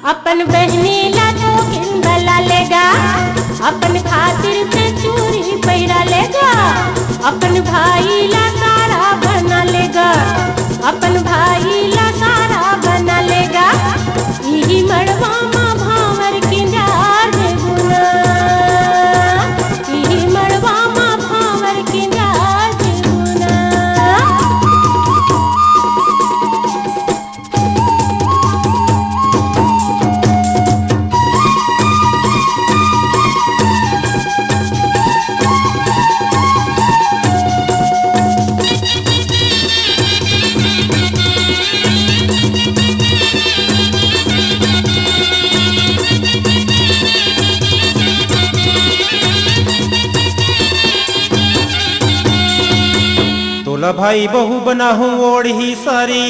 अपन बहनी ला तो किंदला लेगा, अपन खातिर पे चूरी पैरा लेगा, अपन भाई ला सारा बना लेगा, अपन भाई ला सारा बना लेगा। यही मड़वा माँ भावर किंजार देगुना, यही मड़वा माँ भावर किंजार देगुना। तोला भाई बहु बना हूँ ओढ़ी सारी,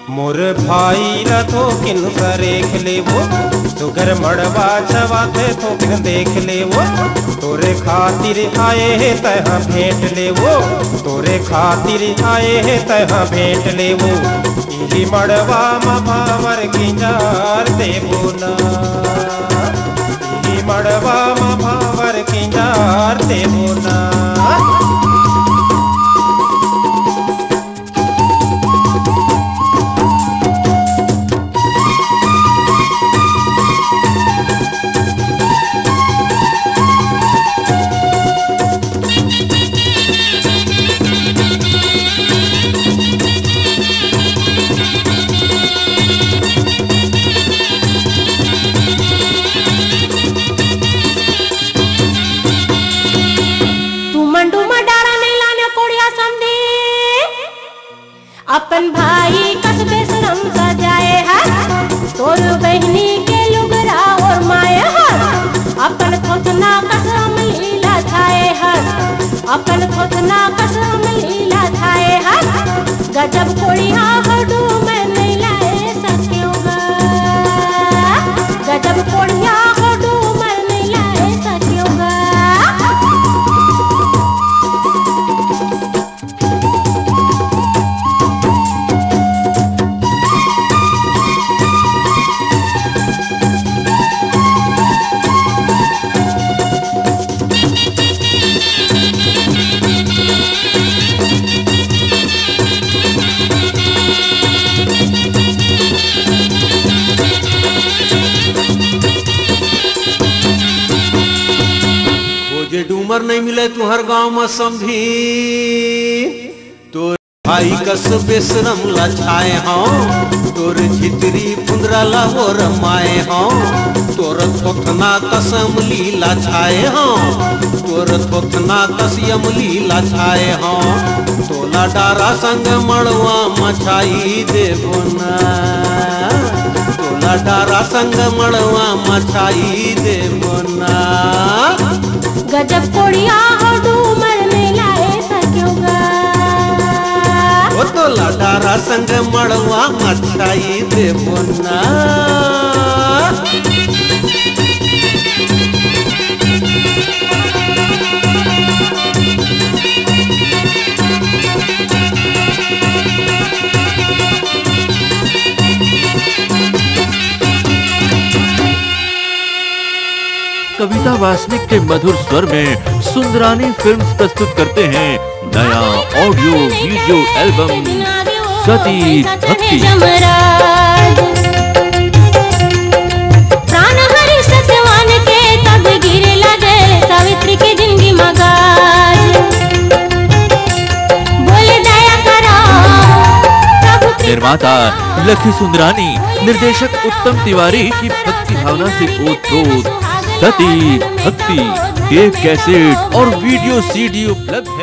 मोर भाई रा तो किन सरेख ले वो, तो घर मड़वा छवाते तो किन देख ले वो, तोरे खातिर आए है तहाँ भेंट ले वो, तोरे खातिर आए है तहाँ भेंट ले वो। इही मड़वा मा भावर किंजार देबो ना, इही मड़वा मा भावर किंजार देबो ना। अपन भाई कस बेशरम सजाए है, तोर बहनी के लुगरा और माए है, अपन थोथना कसम लीला छाए है, अपन थोथना कसम लीला छाए है। गजब कोड़िया हडू में नहीं लाए सक्योगा, गजब कोड़िया हडू में नहीं लाए सक्योगा। डूमर नहीं मिले तुहर गांव में समझी, तो भाई कस बेशरम लछाए हों, तोर छितरी फुंदरा ला वो रमाए हों, तोर थोथना कसम लीला छाए हों, तोर थोथना कसयम लीला छाए हों। तोला डारा संग मड़वा मछाई देबो ना, तोला डारा संग मड़वा मछाई देबो ना। गजब कोड़िया हो डूमर में लाए सक्योगा, वो तो लाडारा संग मड़वा मछाई देबो ना। कविता वासनिक के मधुर स्वर में सुंदरानी फिल्म्स प्रस्तुत करते हैं नया ऑडियो वीडियो एल्बम सती भक्ति। प्राण हरि सत्यवान के तब गिरे लगे सावित्री के जिंदगी मगाज, बोले दया करो प्रभु। निर्माता लखी सुंदरानी, निर्देशक उत्तम तिवारी की भक्ति भावना से ओत-प्रोत सती भक्ति के कैसेट और वीडियो सीडी उपलब्ध है।